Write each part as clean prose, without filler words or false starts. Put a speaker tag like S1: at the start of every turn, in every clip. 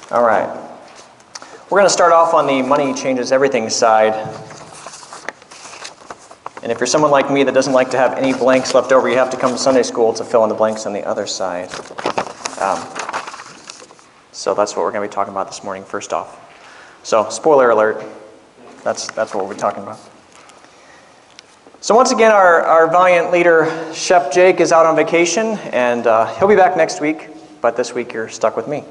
S1: All right. We're going to start off on the money changes everything side. And if you're someone like me that doesn't like to have any blanks left over, you have to come to Sunday school to fill in the blanks on the other side. So that's what we're going to be talking about this morning, first off. So, spoiler alert, that's what we'll be talking about. So once again, our valiant leader, Shep Jake, is out on vacation, and he'll be back next week, but this week you're stuck with me.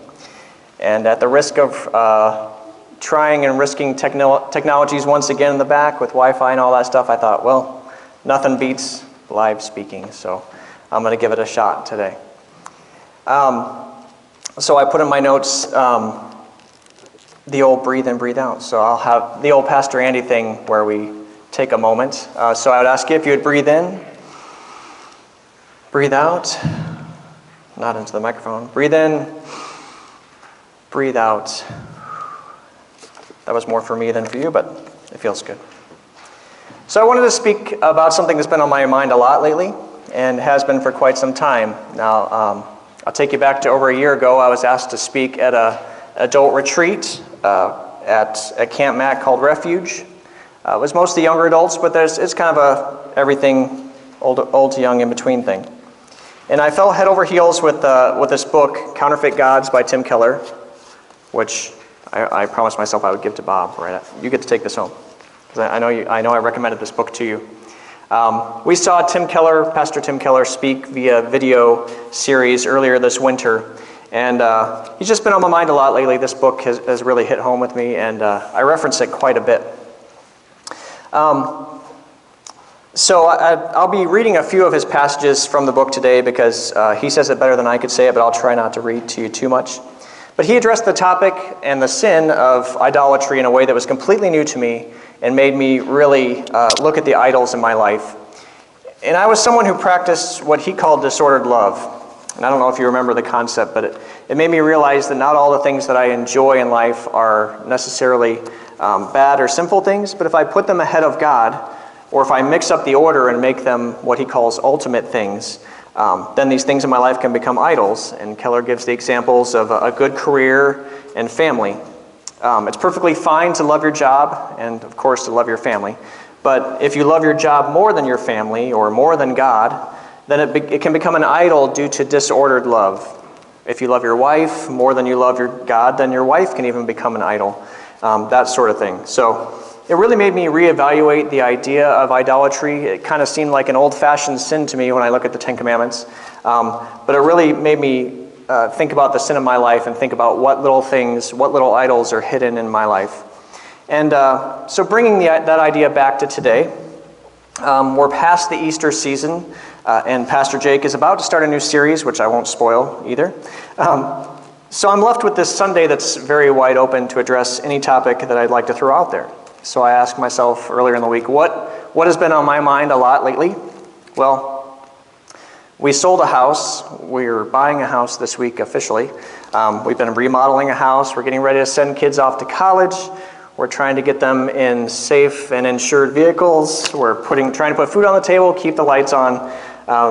S1: And at the risk of trying and risking technologies once again in the back with Wi-Fi and all that stuff, I thought, well, nothing beats live speaking, so I'm going to give it a shot today. So I put in my notes the old breathe in, breathe out. So I'll have the old Pastor Andy thing where we take a moment. So I would ask you if you would breathe in, breathe out, not into the microphone. Breathe in, breathe out. That was more for me than for you, but it feels good. So I wanted to speak about something that's been on my mind a lot lately and has been for quite some time. Now, I'll take you back to over a year ago. I was asked to speak at an adult retreat at Camp Mac called Refuge. It was mostly younger adults, but it's kind of a everything old to young in between thing. And I fell head over heels with this book, Counterfeit Gods by Tim Keller, which I promised myself I would give to Bob. Right, you get to take this home because I know I recommended this book to you. We saw Pastor Tim Keller, speak via video series earlier this winter, and he's just been on my mind a lot lately. This book has really hit home with me, and I reference it quite a bit. So I'll be reading a few of his passages from the book today because he says it better than I could say it, but I'll try not to read to you too much. But he addressed the topic and the sin of idolatry in a way that was completely new to me and made me really look at the idols in my life. And I was someone who practiced what he called disordered love. And I don't know if you remember the concept, but it made me realize that not all the things that I enjoy in life are necessarily bad or sinful things, but if I put them ahead of God, or if I mix up the order and make them what he calls ultimate things, then these things in my life can become idols. And Keller gives the examples of a good career and family. It's perfectly fine to love your job and, of course, to love your family. But if you love your job more than your family or more than God, then it can become an idol due to disordered love. If you love your wife more than you love your God, then your wife can even become an idol, that sort of thing. So it really made me reevaluate the idea of idolatry. It kind of seemed like an old-fashioned sin to me when I look at the Ten Commandments. But it really made me think about the sin of my life and think about what little idols are hidden in my life. And so bringing that idea back to today, we're past the Easter season, and Pastor Jake is about to start a new series, which I won't spoil either. So I'm left with this Sunday that's very wide open to address any topic that I'd like to throw out there. So I asked myself earlier in the week, what has been on my mind a lot lately? Well, we sold a house. We're buying a house this week officially. We've been remodeling a house. We're getting ready to send kids off to college. We're trying to get them in safe and insured vehicles. We're trying to put food on the table, keep the lights on,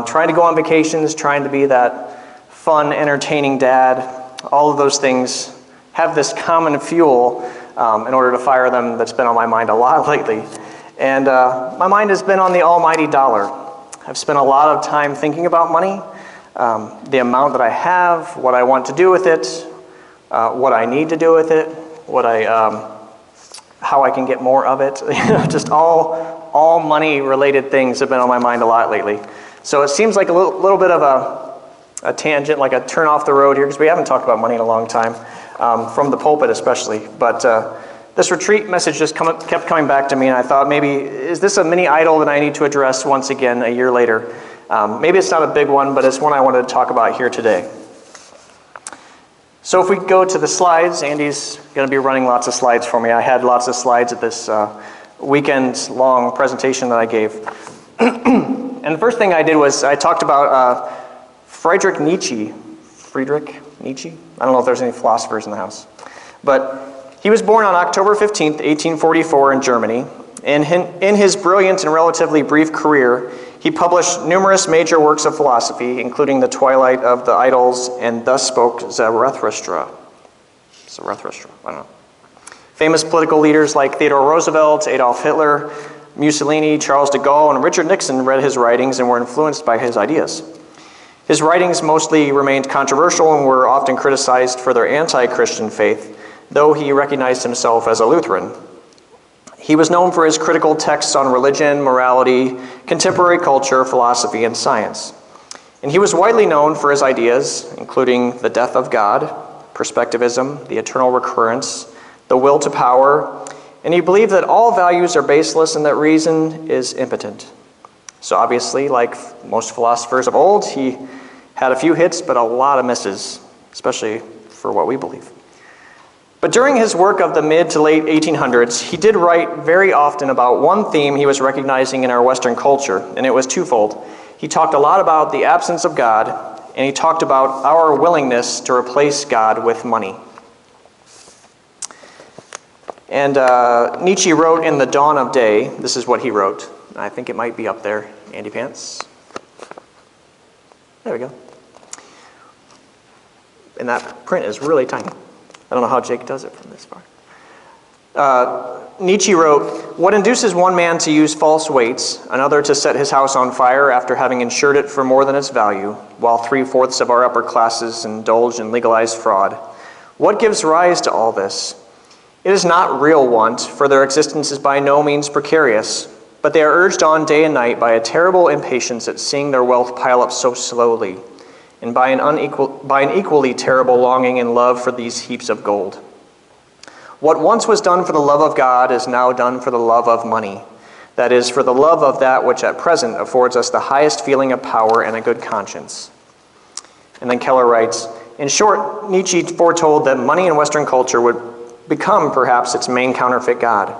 S1: trying to go on vacations, trying to be that fun, entertaining dad. All of those things have this common fuel in order to fire them that's been on my mind a lot lately. And my mind has been on the almighty dollar. I've spent a lot of time thinking about money, the amount that I have, what I want to do with it, what I need to do with it, how I can get more of it. Just all money-related things have been on my mind a lot lately. So it seems like a little bit of a tangent, like a turn off the road here, because we haven't talked about money in a long time. From the pulpit especially. But this retreat message just kept coming back to me, and I thought maybe, is this a mini idol that I need to address once again a year later? Maybe it's not a big one, but it's one I wanted to talk about here today. So if we go to the slides, Andy's going to be running lots of slides for me. I had lots of slides at this weekend-long presentation that I gave. And the first thing I did was I talked about Friedrich Nietzsche. I don't know if there's any philosophers in the house. But he was born on October 15th, 1844 in Germany. In his brilliant and relatively brief career, he published numerous major works of philosophy, including The Twilight of the Idols and Thus Spoke Zarathustra. It's a restaurant. I don't know. Famous political leaders like Theodore Roosevelt, Adolf Hitler, Mussolini, Charles de Gaulle, and Richard Nixon read his writings and were influenced by his ideas. His writings mostly remained controversial and were often criticized for their anti-Christian faith, though he recognized himself as a Lutheran. He was known for his critical texts on religion, morality, contemporary culture, philosophy, and science. And he was widely known for his ideas, including the death of God, perspectivism, the eternal recurrence, the will to power, and he believed that all values are baseless and that reason is impotent. So obviously, like most philosophers of old, he had a few hits but a lot of misses, especially for what we believe. But during his work of the mid to late 1800s, he did write very often about one theme he was recognizing in our Western culture, and it was twofold. He talked a lot about the absence of God, and he talked about our willingness to replace God with money. And Nietzsche wrote in The Dawn of Day, this is what he wrote. I think it might be up there, Andy Pants. There we go. And that print is really tiny. I don't know how Jake does it from this far. Nietzsche wrote, "What induces one man to use false weights, another to set his house on fire after having insured it for more than its value, while 3/4 of our upper classes indulge in legalized fraud? What gives rise to all this? It is not real want, for their existence is by no means precarious, but they are urged on day and night by a terrible impatience at seeing their wealth pile up so slowly, and by an equally terrible longing and love for these heaps of gold. What once was done for the love of God is now done for the love of money, that is, for the love of that which at present affords us the highest feeling of power and a good conscience." And then Keller writes, "In short, Nietzsche foretold that money in Western culture would become perhaps its main counterfeit God.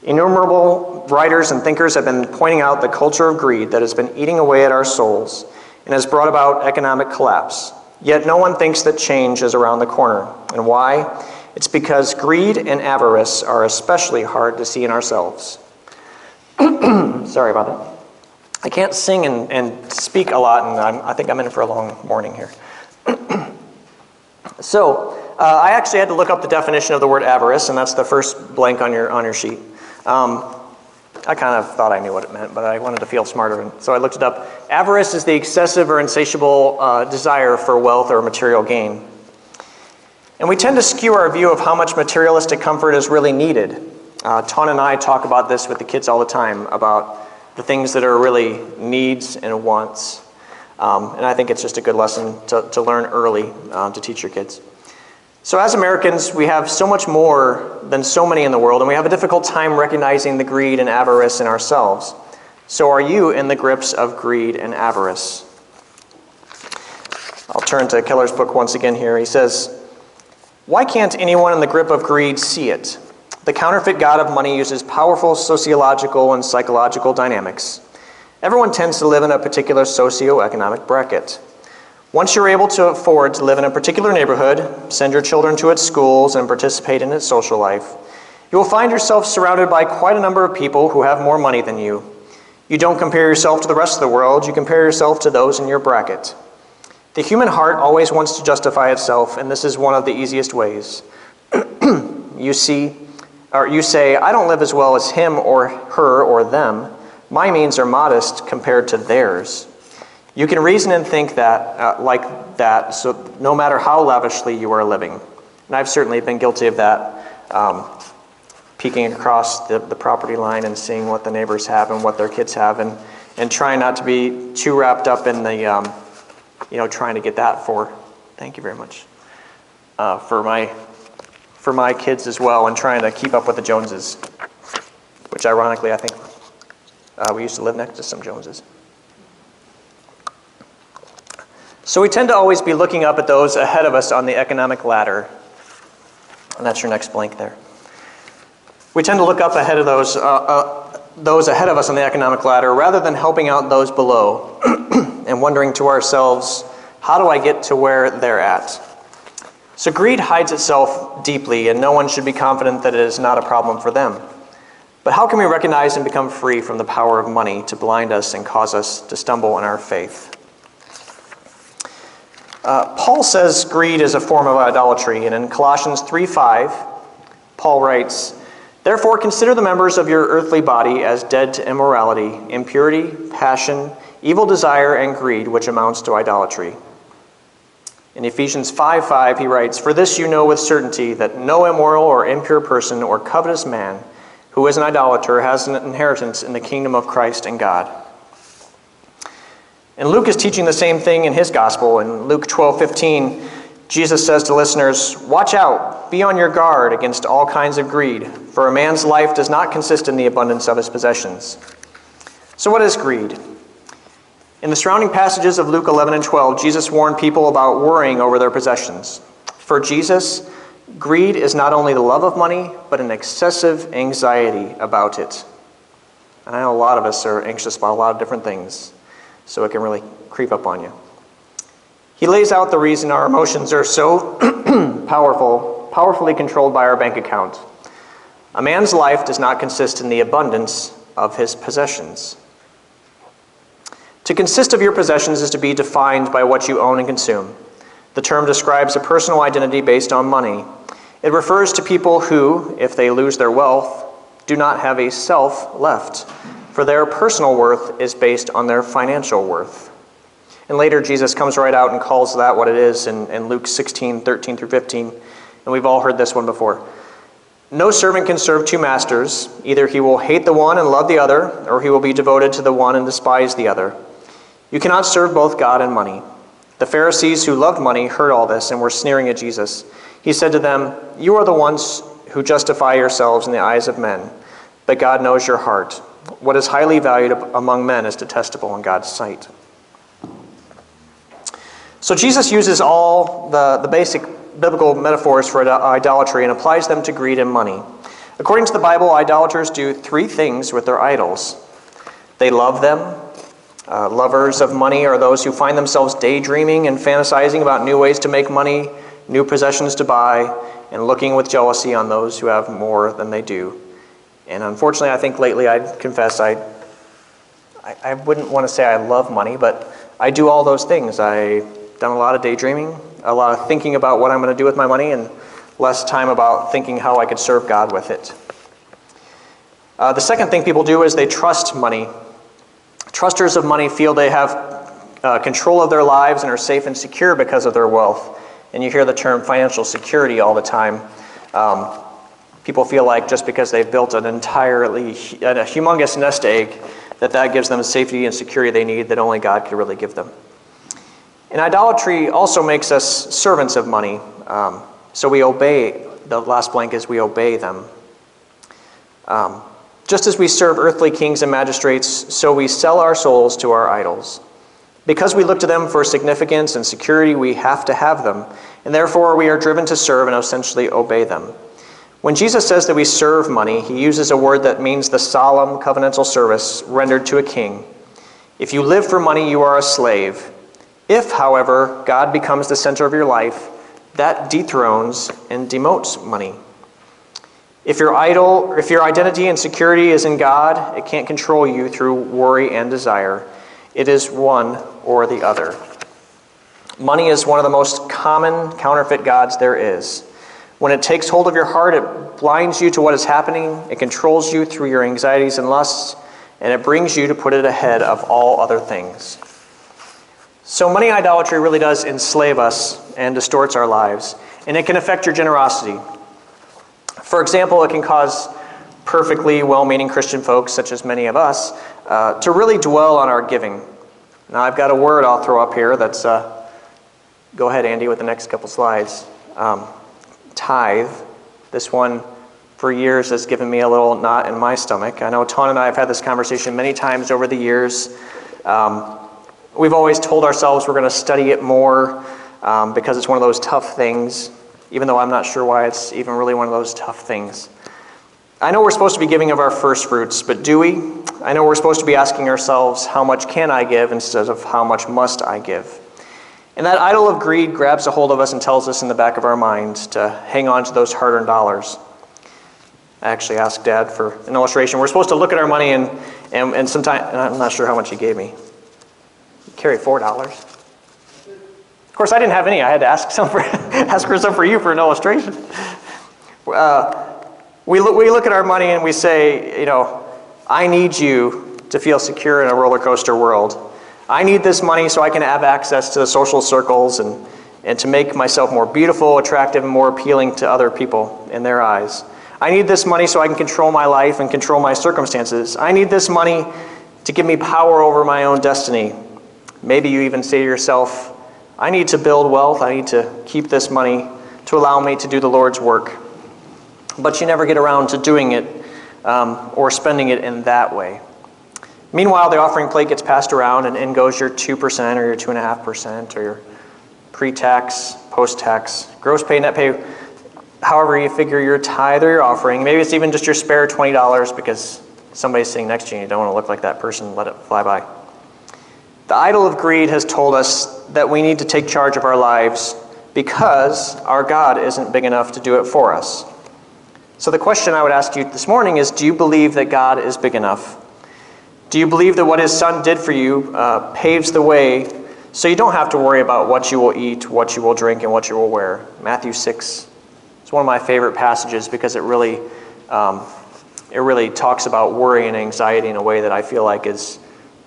S1: Innumerable writers and thinkers have been pointing out the culture of greed that has been eating away at our souls and has brought about economic collapse. Yet no one thinks that change is around the corner. And why? It's because greed and avarice are especially hard to see in ourselves." Sorry about that. I can't sing and speak a lot, and I think I'm in for a long morning here. So, I actually had to look up the definition of the word avarice, and that's the first blank on your sheet. I kind of thought I knew what it meant, but I wanted to feel smarter, and so I looked it up. Avarice is the excessive or insatiable desire for wealth or material gain. And we tend to skew our view of how much materialistic comfort is really needed. Ton and I talk about this with the kids all the time, about the things that are really needs and wants. And I think it's just a good lesson to learn early to teach your kids. So as Americans, we have so much more than so many in the world, and we have a difficult time recognizing the greed and avarice in ourselves. So are you in the grips of greed and avarice? I'll turn to Keller's book once again here. He says, "Why can't anyone in the grip of greed see it? The counterfeit god of money uses powerful sociological and psychological dynamics. Everyone tends to live in a particular socioeconomic bracket. Once you're able to afford to live in a particular neighborhood, send your children to its schools, and participate in its social life, you will find yourself surrounded by quite a number of people who have more money than you. You don't compare yourself to the rest of the world, you compare yourself to those in your bracket. The human heart always wants to justify itself, and this is one of the easiest ways. You say, I don't live as well as him or her or them. My means are modest compared to theirs. You can reason and think that like that, so no matter how lavishly you are living." And I've certainly been guilty of that, peeking across the property line and seeing what the neighbors have and what their kids have, and trying not to be too wrapped up in the, trying to get that for, thank you very much, for my kids as well, and trying to keep up with the Joneses, which ironically I think we used to live next to some Joneses. So we tend to always be looking up at those ahead of us on the economic ladder. And that's your next blank there. We tend to look up ahead of those ahead of us on the economic ladder rather than helping out those below and wondering to ourselves, how do I get to where they're at? So greed hides itself deeply, and no one should be confident that it is not a problem for them. But how can we recognize and become free from the power of money to blind us and cause us to stumble in our faith? Paul says greed is a form of idolatry, and in Colossians 3:5, Paul writes, "Therefore consider the members of your earthly body as dead to immorality, impurity, passion, evil desire, and greed, which amounts to idolatry." In Ephesians 5:5, he writes, "For this you know with certainty, that no immoral or impure person or covetous man who is an idolater has an inheritance in the kingdom of Christ and God." And Luke is teaching the same thing in his gospel. In Luke 12:15, Jesus says to listeners, "Watch out, be on your guard against all kinds of greed, for a man's life does not consist in the abundance of his possessions." So what is greed? In the surrounding passages of Luke 11 and 12, Jesus warned people about worrying over their possessions. For Jesus, greed is not only the love of money, but an excessive anxiety about it. And I know a lot of us are anxious about a lot of different things, so it can really creep up on you. He lays out the reason our emotions are so powerfully controlled by our bank account. A man's life does not consist in the abundance of his possessions. To consist of your possessions is to be defined by what you own and consume. The term describes a personal identity based on money. It refers to people who, if they lose their wealth, do not have a self left, for their personal worth is based on their financial worth. And later, Jesus comes right out and calls that what it is in Luke 16:13 through 15. And we've all heard this one before. "No servant can serve two masters. Either he will hate the one and love the other, or he will be devoted to the one and despise the other. You cannot serve both God and money." The Pharisees who loved money heard all this and were sneering at Jesus. He said to them, "You are the ones who justify yourselves in the eyes of men, but God knows your heart. What is highly valued among men is detestable in God's sight." So Jesus uses all the basic biblical metaphors for idolatry and applies them to greed and money. According to the Bible, idolaters do three things with their idols. They love them. Lovers of money are those who find themselves daydreaming and fantasizing about new ways to make money, new possessions to buy, and looking with jealousy on those who have more than they do. And unfortunately, I think lately, I'd confess, I wouldn't want to say I love money, but I do all those things. I've done a lot of daydreaming, a lot of thinking about what I'm going to do with my money, and less time about thinking how I could serve God with it. The second thing people do is they trust money. Trusters of money feel they have control of their lives and are safe and secure because of their wealth. And you hear the term financial security all the time. People feel like just because they've built a humongous nest egg, that gives them the safety and security they need that only God could really give them. And idolatry also makes us servants of money. So we obey, the last blank is we obey them. Just as we serve earthly kings and magistrates, so we sell our souls to our idols. Because we look to them for significance and security, we have to have them, and therefore we are driven to serve and essentially obey them. When Jesus says that we serve money, he uses a word that means the solemn covenantal service rendered to a king. If you live for money, you are a slave. If, however, God becomes the center of your life, that dethrones and demotes money. If your identity and security is in God, it can't control you through worry and desire. It is one or the other. Money is one of the most common counterfeit gods there is. When it takes hold of your heart, it blinds you to what is happening, it controls you through your anxieties and lusts, and it brings you to put it ahead of all other things. So money idolatry really does enslave us and distorts our lives, and it can affect your generosity. For example, it can cause perfectly well-meaning Christian folks, such as many of us, to really dwell on our giving. Now, I've got a word I'll throw up here that's, go ahead, Andy, with the next couple slides. Tithe. This one, for years, has given me a little knot in my stomach. I know Ton and I have had this conversation many times over the years. We've always told ourselves we're going to study it more because it's one of those tough things, even though I'm not sure why it's even really one of those tough things. I know we're supposed to be giving of our first fruits, but do we? I know we're supposed to be asking ourselves, how much can I give instead of how much must I give? And that idol of greed grabs a hold of us and tells us in the back of our mind to hang on to those hard-earned dollars. I actually asked Dad for an illustration. We're supposed to look at our money and sometimes, and I'm not sure how much he gave me. He carried $4. course, I didn't have any. I had to ask for some for you for an illustration. We look at our money and we say, I need you to feel secure in a roller coaster world. I need this money so I can have access to the social circles and to make myself more beautiful, attractive, and more appealing to other people in their eyes. I need this money so I can control my life and control my circumstances. I need this money to give me power over my own destiny. Maybe you even say to yourself, I need to build wealth. I need to keep this money to allow me to do the Lord's work. But you never get around to doing it or spending it in that way. Meanwhile, the offering plate gets passed around and in goes your 2% or your 2.5% or your pre-tax, post-tax, gross pay, net pay, however you figure your tithe or your offering. Maybe it's even just your spare $20 because somebody's sitting next to you and you don't want to look like that person, let it fly by. The idol of greed has told us that we need to take charge of our lives because our God isn't big enough to do it for us. So the question I would ask you this morning is, do you believe that God is big enough? Do you believe that what His Son did for you paves the way so you don't have to worry about what you will eat, what you will drink, and what you will wear? Matthew 6 is one of my favorite passages because it really talks about worry and anxiety in a way that I feel like is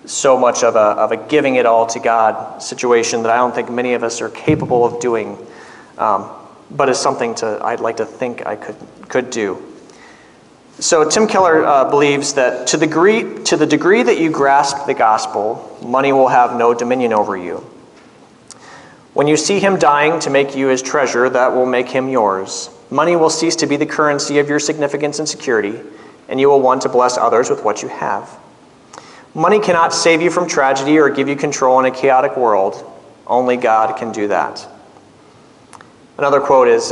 S1: so much of a giving it all to God situation that I don't think many of us are capable of doing, but is something I'd like to think I could do. So Tim Keller believes that to the degree that you grasp the gospel, money will have no dominion over you. When you see Him dying to make you His treasure, that will make Him yours. Money will cease to be the currency of your significance and security, and you will want to bless others with what you have. Money cannot save you from tragedy or give you control in a chaotic world. Only God can do that. Another quote is,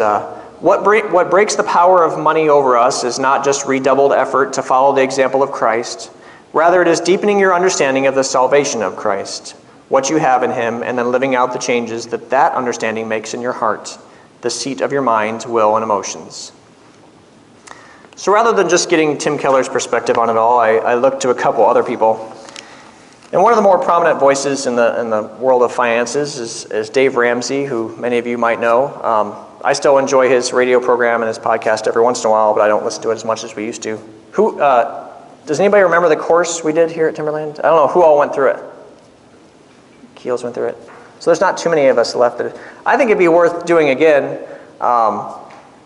S1: what breaks the power of money over us is not just redoubled effort to follow the example of Christ. Rather, it is deepening your understanding of the salvation of Christ, what you have in Him, and then living out the changes that understanding makes in your heart, the seat of your mind, will, and emotions. So rather than just getting Tim Keller's perspective on it all, I looked to a couple other people. And one of the more prominent voices in the world of finances is Dave Ramsey, who many of you might know. I still enjoy his radio program and his podcast every once in a while, but I don't listen to it as much as we used to. Does anybody remember the course we did here at Timberland? I don't know who all went through it. Keels went through it. So there's not too many of us left. I think it'd be worth doing again.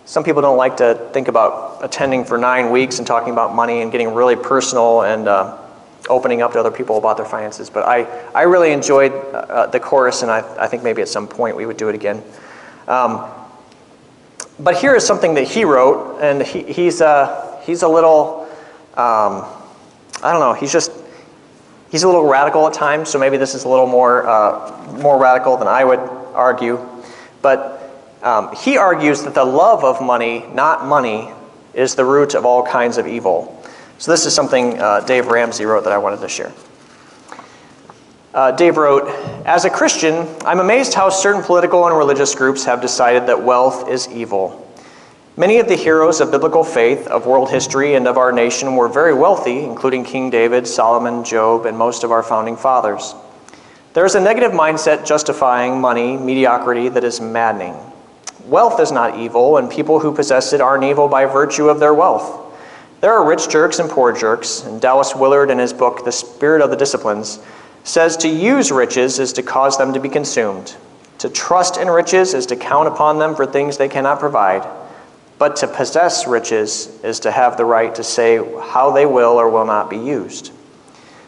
S1: Some people don't like to think about attending for 9 weeks and talking about money and getting really personal and opening up to other people about their finances. But I really enjoyed the course, and I think maybe at some point we would do it again. But here is something that he wrote, and he's a little, I don't know, he's a little radical at times, so maybe this is a little more radical than I would argue. But he argues that the love of money, not money, is the root of all kinds of evil. So this is something Dave Ramsey wrote that I wanted to share. Dave wrote, "As a Christian, I'm amazed how certain political and religious groups have decided that wealth is evil. Many of the heroes of biblical faith, of world history, and of our nation were very wealthy, including King David, Solomon, Job, and most of our founding fathers. There is a negative mindset justifying money, mediocrity that is maddening. Wealth is not evil, and people who possess it aren't evil by virtue of their wealth. There are rich jerks and poor jerks, and Dallas Willard in his book, The Spirit of the Disciplines, says to use riches is to cause them to be consumed. To trust in riches is to count upon them for things they cannot provide. But to possess riches is to have the right to say how they will or will not be used.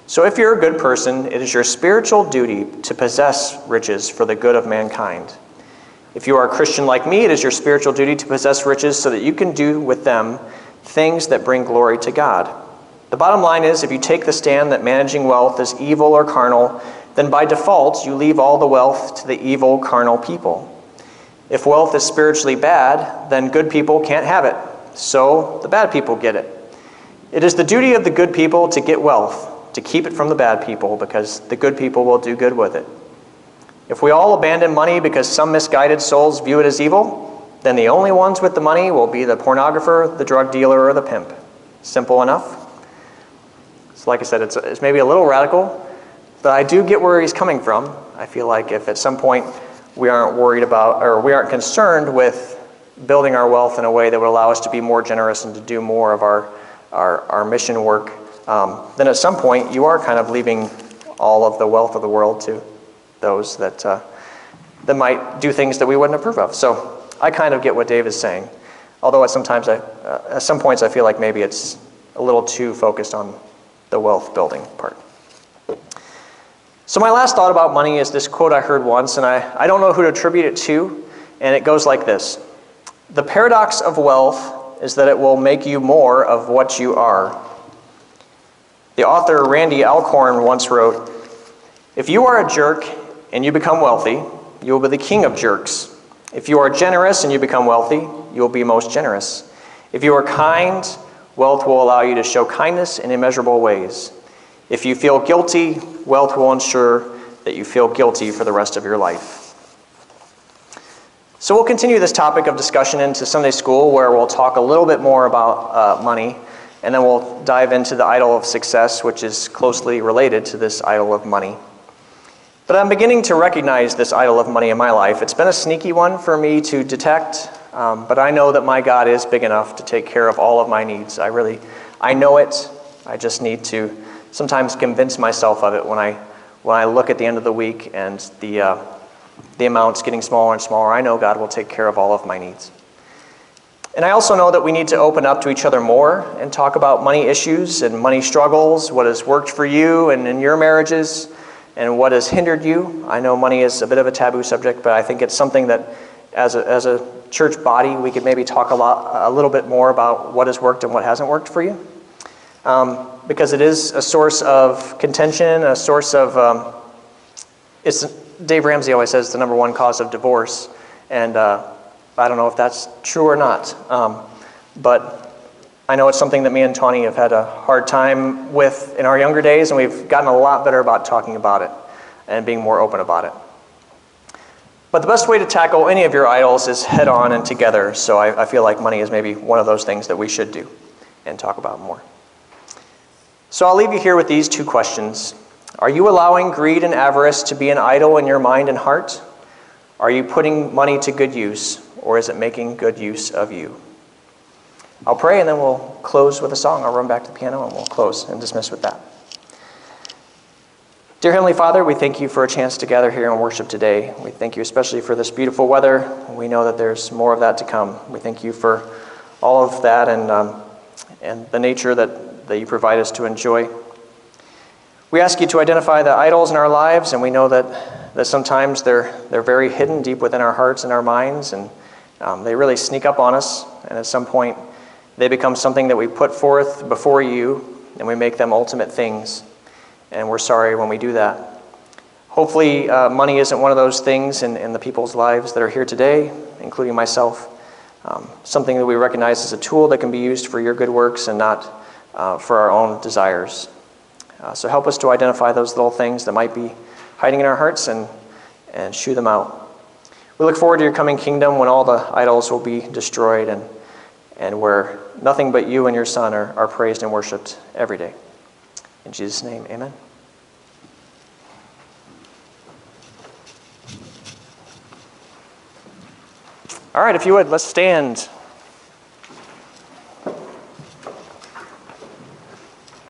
S1: So if you're a good person, it is your spiritual duty to possess riches for the good of mankind. If you are a Christian like me, it is your spiritual duty to possess riches so that you can do with them things that bring glory to God. The bottom line is, if you take the stand that managing wealth is evil or carnal, then by default, you leave all the wealth to the evil, carnal people. If wealth is spiritually bad, then good people can't have it, so the bad people get it. It is the duty of the good people to get wealth, to keep it from the bad people, because the good people will do good with it. If we all abandon money because some misguided souls view it as evil, then the only ones with the money will be the pornographer, the drug dealer, or the pimp. Simple enough. So like I said, it's maybe a little radical, but I do get where he's coming from. I feel like if at some point we aren't worried about, or we aren't concerned with building our wealth in a way that would allow us to be more generous and to do more of our mission work, then at some point you are kind of leaving all of the wealth of the world to those that might do things that we wouldn't approve of. So I kind of get what Dave is saying, although at some points I feel like maybe it's a little too focused on the wealth building part. So my last thought about money is this quote I heard once, and I don't know who to attribute it to, and it goes like this: "The paradox of wealth is that it will make you more of what you are." The author Randy Alcorn once wrote, "If you are a jerk and you become wealthy, you will be the king of jerks. If you are generous and you become wealthy, you will be most generous. If you are kind, wealth will allow you to show kindness in immeasurable ways. If you feel guilty, wealth will ensure that you feel guilty for the rest of your life." So we'll continue this topic of discussion into Sunday school, where we'll talk a little bit more about money, and then we'll dive into the idol of success, which is closely related to this idol of money. But I'm beginning to recognize this idol of money in my life. It's been a sneaky one for me to detect, but I know that my God is big enough to take care of all of my needs. I know it. I just need to sometimes convince myself of it when I look at the end of the week and the amount's getting smaller and smaller. I know God will take care of all of my needs. And I also know that we need to open up to each other more and talk about money issues and money struggles, what has worked for you and in your marriages, and what has hindered you. I know money is a bit of a taboo subject, but I think it's something that as a church body, we could maybe talk a little bit more about what has worked and what hasn't worked for you. Because it is a source of contention, a source of, Dave Ramsey always says the number one cause of divorce, and I don't know if that's true or not, but I know it's something that me and Tawny have had a hard time with in our younger days, and we've gotten a lot better about talking about it and being more open about it. But the best way to tackle any of your idols is head on and together, so I feel like money is maybe one of those things that we should do and talk about more. So I'll leave you here with these two questions. Are you allowing greed and avarice to be an idol in your mind and heart? Are you putting money to good use, or is it making good use of you? I'll pray and then we'll close with a song. I'll run back to the piano and we'll close and dismiss with that. Dear Heavenly Father, we thank you for a chance to gather here and worship today. We thank you especially for this beautiful weather. We know that there's more of that to come. We thank you for all of that and the nature that you provide us to enjoy. We ask you to identify the idols in our lives, and we know that sometimes they're very hidden deep within our hearts and our minds, and they really sneak up on us, and at some point they become something that we put forth before you, and we make them ultimate things, and we're sorry when we do that. Hopefully money isn't one of those things in the people's lives that are here today, including myself, something that we recognize as a tool that can be used for your good works and not for our own desires. So help us to identify those little things that might be hiding in our hearts and shoo them out. We look forward to your coming kingdom when all the idols will be destroyed and where nothing but you and your Son are praised and worshiped every day. In Jesus' name, amen. All right, if you would, let's stand.